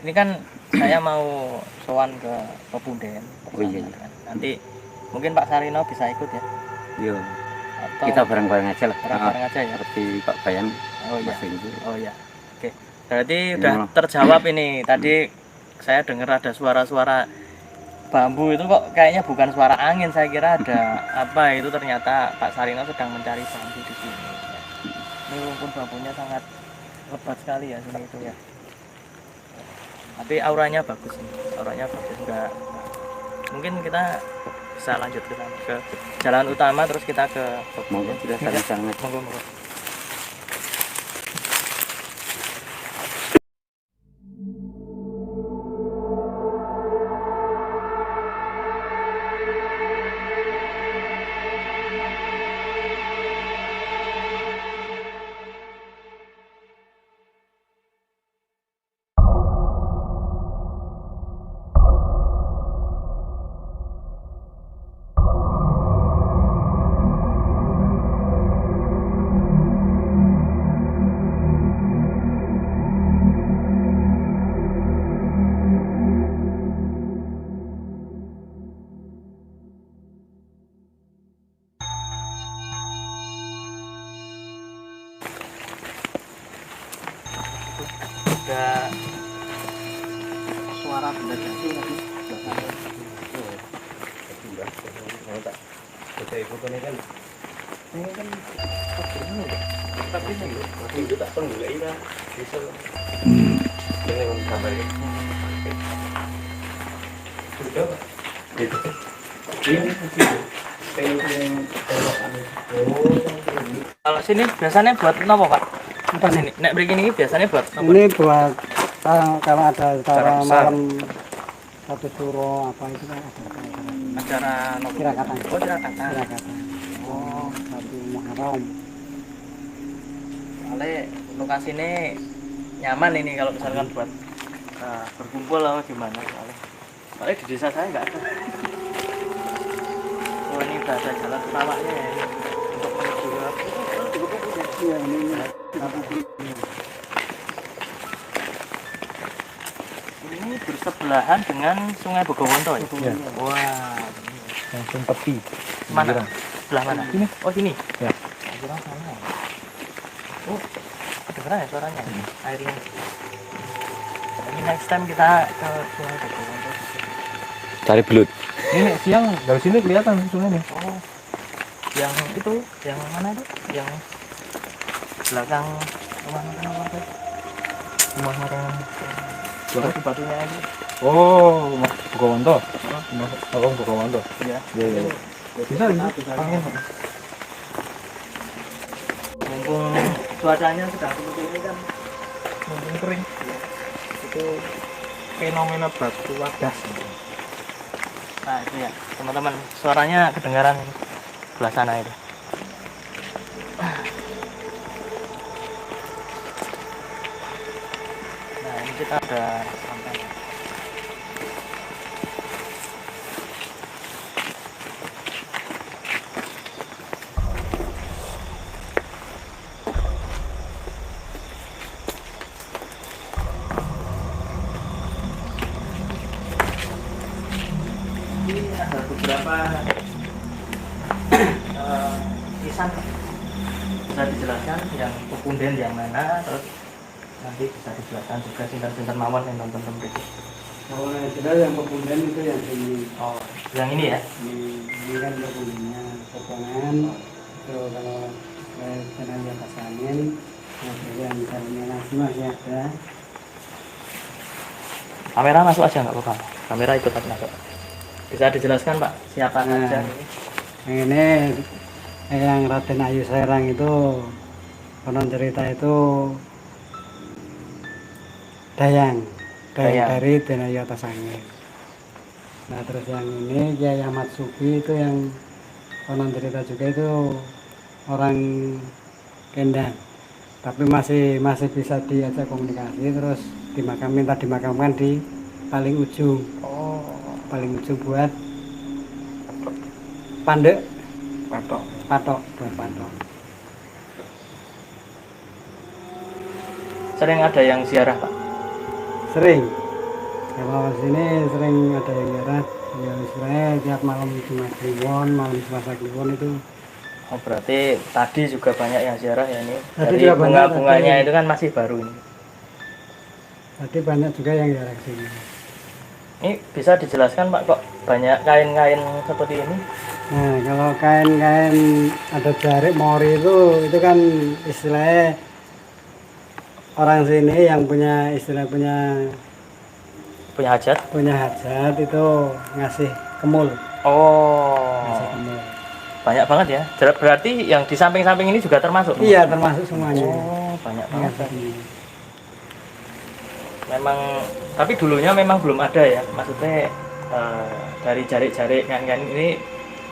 ini kan saya mau sowan ke Pepunden. Oh iya. Nanti mungkin Pak Sarino bisa ikut ya. Yo, Atau kita bareng-bareng aja lah. bareng-bareng aja ya. Seperti Pak Bayan. Oh iya. Mas Rindu. Oh iya. Oke. Berarti udah terjawab ini. Tadi saya dengar ada suara-suara bambu itu kok kayaknya bukan suara angin. Saya kira ada apa itu, ternyata Pak Sarino sedang mencari bambu di sini. Ini rumpun bambunya sangat lebat sekali ya sini itu ya. Tapi auranya bagus nih. Auranya bagus, enggak. Mungkin kita bisa lanjut ke sana, ke jalan utama terus kita ke Monggo kita saling-saling aja. Monggo. Ada suara benda jatuh tadi belakangnya. Ini kan ini ya. Tapi ini itu tak penggulai lah. Bisa dengan gambar ini. Sudah Pak. Gitu. Ini kalau sini biasanya buat apa Pak? Apa sini? Nek begini biasanya buat apa? Ini buat kalau ada acara besar. malam satu suro apa itu kan ada Acara nopo? Tirakatan. Oh, tirakatan. tirakatan. Oh, Satu Muharram. soalnya lokasi ini nyaman ini kalau misalkan buat berkumpul atau gimana, soalnya di desa saya nggak ada. Oh, ini udah ada jalan utamanya ya ini, untuk menuju ke Iya ini. ini bersebelahan dengan Sungai Bogowonto ya? Iya. Wah, Langsung tepi. mana? Sebelah mana? Sini. Oh, sini? Ya. Saya kira sana. Oh, kedengeran ya suaranya? Airnya. Ini next time kita ke Sungai Bogowonto. Cari belut. Ini siang dari sini kelihatan sungainya. Oh, yang itu, yang mana itu? Yang belakang rumah makan apa itu? Rumah makan batu-batunya itu. Oh, Bogowonto. Oh, Bogowonto. Iya. Iya. Bisa angin. Mumpung cuacanya sedang seperti ini kan, mumpung kering. Itu fenomena batu wadas. Nah itu ya teman-teman, suaranya kedengaran sebelah sana itu. Nah ini kita udah sampai. Ini ada beberapa kisah bisa dijelaskan yang Pepunden yang mana, terus nanti bisa dijelaskan juga sinter-sinter mawon yang nonton itu. Kalau sudah yang Pepunden itu yang ini. Oh, yang ini ya? Ini kan Pepundennya potongan. Terus kalau tenaga pas angin, yang misalnya nasi masih ada. Kamera masuk aja nggak apa-apa. Kamera ikut aja masuk. Bisa dijelaskan Pak siapa saja ini? Yang ini yang Raden Ayu Serang itu konon cerita itu Dayang dari Denayu Atas Angin. Nah terus yang ini Kiai Ahmad Suki itu yang konon cerita juga itu orang Kendang, tapi masih bisa diajak komunikasi, terus minta dimakamkan di paling ujung. Oh, Paling ujung buat pandek patok buat patok. sering ada yang ziarah Pak? Sering Kalau sini sering ada yang ziarah, ya istilahnya tiap malam Jumat Kliwon, malam Selasa Kliwon itu. Oh, berarti tadi juga banyak yang ziarah ya ini. Tadi Dari juga banyak, bunga-bunganya tadi. itu kan masih baru ini. Tadi banyak juga yang ziarah ke sini. Ini bisa dijelaskan Pak kok banyak kain-kain seperti ini? Nah, kalau kain-kain ada jarik mori itu kan istilahnya orang sini yang punya istilah Punya hajat? punya hajat itu ngasih kemul. Oh, Ngasih kemul. banyak banget ya. Berarti yang di samping-samping ini juga termasuk? Iya, termasuk semuanya. Oh, banyak banget. Ngasih kemul. Memang, tapi dulunya memang belum ada ya. Maksudnya dari jarik-jarik kain-kain ini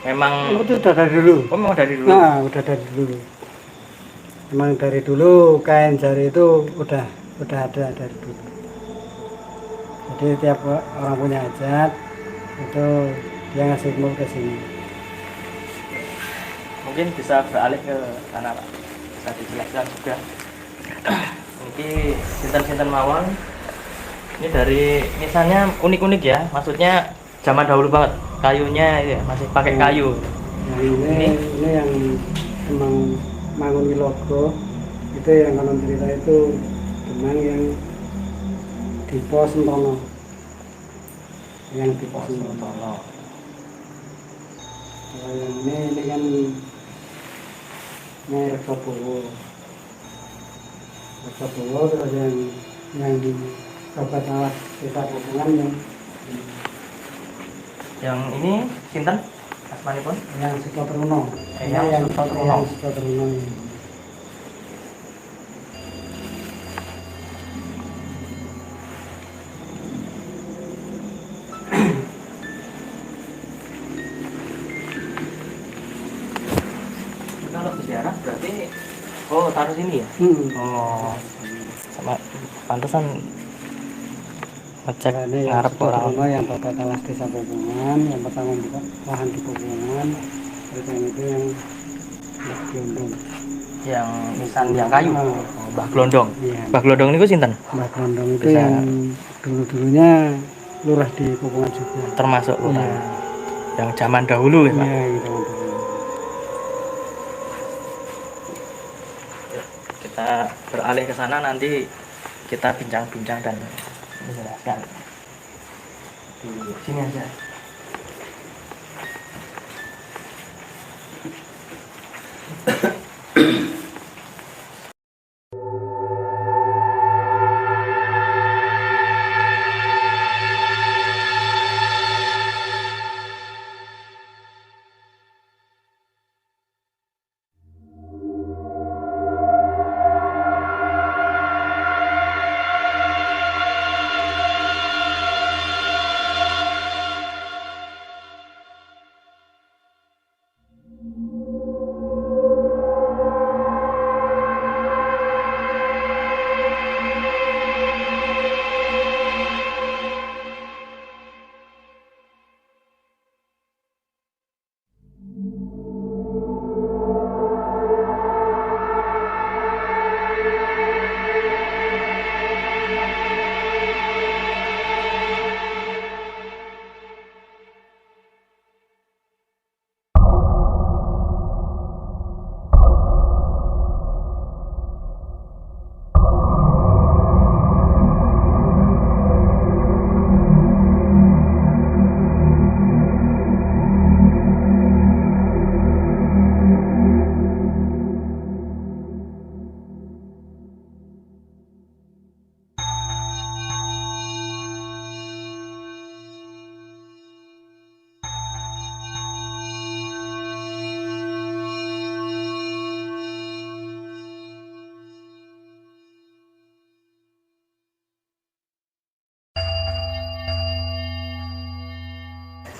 memang. Itu udah dari dulu. Oh, memang dari dulu. Nah, udah dari dulu. Emang dari dulu kain jari itu udah ada dari dulu. Jadi tiap orang punya hajat itu dia ngasih kemul ke sini. Mungkin bisa beralih ke sana Pak. Bisa dijelaskan juga. Ini sinten-sinten mawon. Ini dari misalnya unik-unik ya. Maksudnya zaman dahulu banget. Kayunya ya, masih pakai kayu. Yang ini yang emang Mangun Wilogo itu yang konon cerita itu Demang yang di Pos Sentono. Yang di Pos Sentono. Kalau yang ini kan Rekobowo. Rekobowo terus yang di Kabupaten Alas Desa Popongan Yang ini sinten? Asmanipun? yang Sukotrono. Yang Sukotrono. Yang Sukotrono. Kalau ziarah berarti taruh sini ya? Oh, sama pantesan ngecek Ini yang ngarep orang. Sukotrono yang Bapak Alas Desa Popongan, yang pertama buka lahan di Popongan, terus yang itu yang Mbah Glondong. Yang nisan yang kayu. Ah. Oh, Mbah Glondong. Iya. Mbah Glondong niku sinten? Mbah Glondong itu Bisa. yang dulu-dulunya lurah di Popongan juga. Termasuk Iya. yang zaman dahulu ya Pak. Iya, gitu. Kita beralih ke sana nanti kita bincang-bincang dan menjelaskan di sini aja.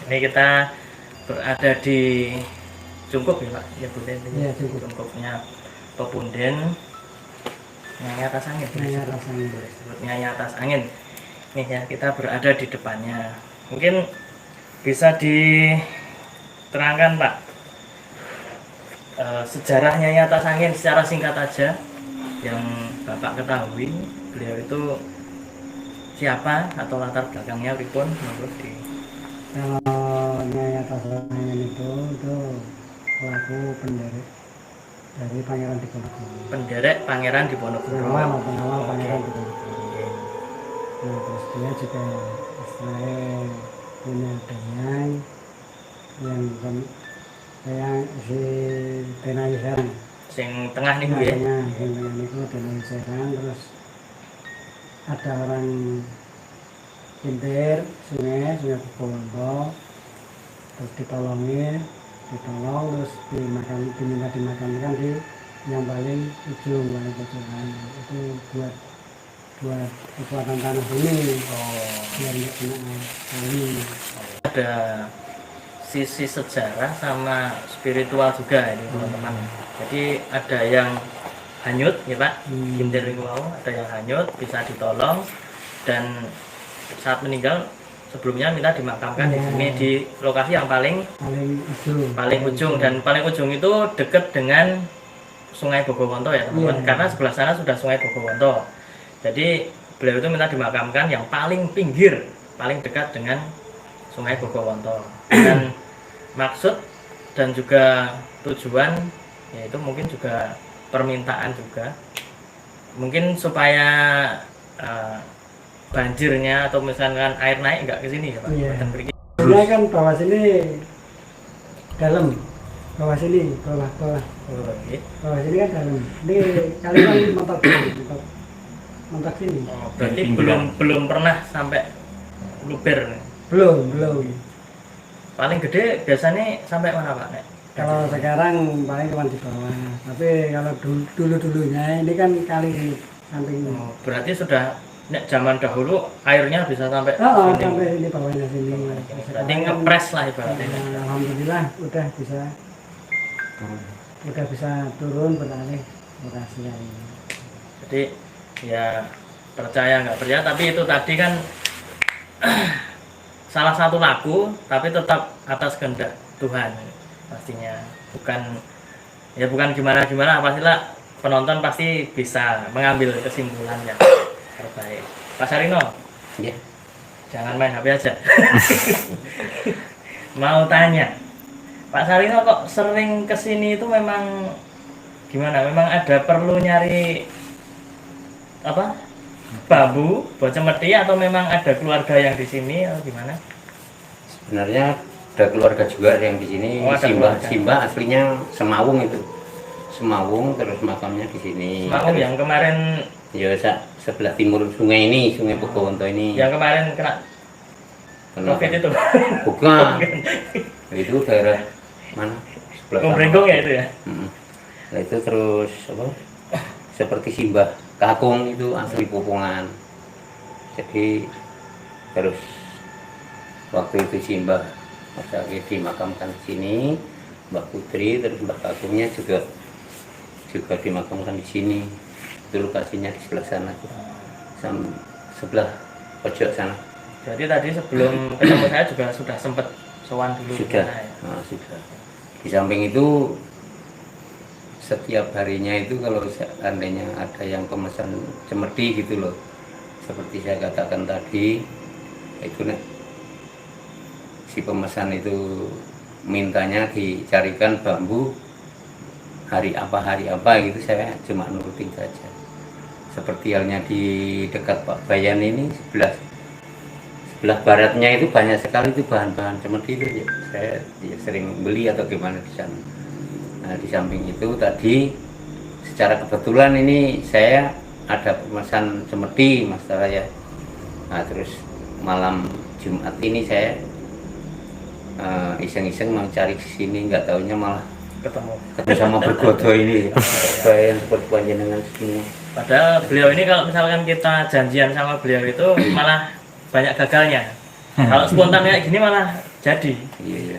Ini kita berada di Cungkup ya Pak, ya Bunden. Iya, Cungkup. Cungkupnya Pepunden, Nyai Atas Angin. Nyai Atas Angin. Nyai Atas Angin. Nih ya, kita berada di depannya. Mungkin bisa diterangkan Pak, sejarah Nyai Atas Angin secara singkat aja yang Bapak ketahui. Beliau itu siapa atau latar belakangnya pripun menurut di Kalau Nyai Atas Angin itu pelaku penderek dari Pangeran Diponegoro. penderek Pangeran Diponegoro. Pengawal Pangeran Diponegoro. Nah, terus dia juga istilahnya punya danyang yang si Denai Serang. Sing tengah niku ya. Yang tengah niku Denai Serang, terus ada orang pintir sungai Bogowonto, terus ditolong terus diminta dimakamkan di yang paling ujung paling pojokan itu buat kekuatan tanah ini biar nggak kena kali. Ada sisi sejarah sama spiritual juga ini teman-teman. Jadi ada yang hanyut ya Pak, kintir niku mau, ada yang hanyut bisa ditolong dan saat meninggal sebelumnya minta dimakamkan di sini di lokasi yang paling ujung dan paling ujung itu dekat dengan Sungai Bogowonto ya teman-teman, karena sebelah sana sudah Sungai Bogowonto. Jadi beliau itu minta dimakamkan yang paling pinggir, paling dekat dengan Sungai Bogowonto. Dan maksud dan juga tujuan yaitu mungkin juga permintaan juga, mungkin supaya banjirnya atau misalkan air naik nggak ke sini ya Pak. Ini kan bawah sini dalam, bawah sini bawah bawah sini kan dalam. Ini kali kan mentok sini. Oh, berarti belum pernah sampai luber. Belum. Paling gede biasanya sampai mana Pak? Nek? Kalau sekarang paling cuma di bawah. Tapi kalau dulunya ini kan kali di samping ini. Oh, berarti sudah nek zaman dahulu airnya bisa sampai sini. Sampai ini bawahnya sini. Berarti ngepres lah ibaratnya. Alhamdulillah udah bisa turun beralih lokasi ini. Jadi ya percaya nggak percaya, tapi itu tadi kan salah satu laku, tapi tetap atas kehendak Tuhan pastinya. Bukan gimana pastilah penonton pasti bisa mengambil kesimpulan yang terbaik. Pak Sarino, Ya. jangan main HP aja. Mau tanya, Pak Sarino kok sering kesini itu memang gimana? Memang ada perlu nyari apa? Bambu buat cemeti atau memang ada keluarga yang di sini atau gimana? Sebenarnya ada keluarga juga yang di sini. Oh, ada keluarga. Simba aslinya Semawung itu. Semawung, terus makamnya di sini. Semawung yang kemarin Ya sebelah timur sungai ini, Sungai Bogowonto ini. yang kemarin kena COVID itu. Bukan. Itu daerah mana? Sebelah Gombrenggung ya itu ya. Nah itu terus apa? Seperti Simbah Kakung itu asli Pupungan. Jadi terus waktu itu Simbah Mas Aki dimakamkan di sini, Mbak Putri, terus Mbak Kakungnya juga dimakamkan di sini. Itu lokasinya di sebelah sana, sebelah pojok sana. Jadi tadi sebelum ketemu saya juga sudah sempat sowan dulu. Sudah, sudah. Di samping itu setiap harinya itu kalau seandainya ada yang pemesan cemeti gitu loh, seperti saya katakan tadi, itu si pemesan itu mintanya dicarikan bambu hari apa gitu, saya cuma nurutin saja. Seperti halnya di dekat Pak Bayan ini sebelah baratnya itu banyak sekali itu bahan-bahan cemeti itu ya. Saya sering beli atau gimana di sana. Nah di samping itu tadi secara kebetulan ini saya ada pemesan cemeti Mas Taraya. Nah terus malam Jumat ini saya iseng-iseng mau cari ke sini, nggak taunya malah ketemu sama Bergodo ini. Bayan seperti panjenengan semua. Padahal beliau ini kalau misalkan kita janjian sama beliau itu malah banyak gagalnya. Kalau spontan kayak gini malah jadi. Iya.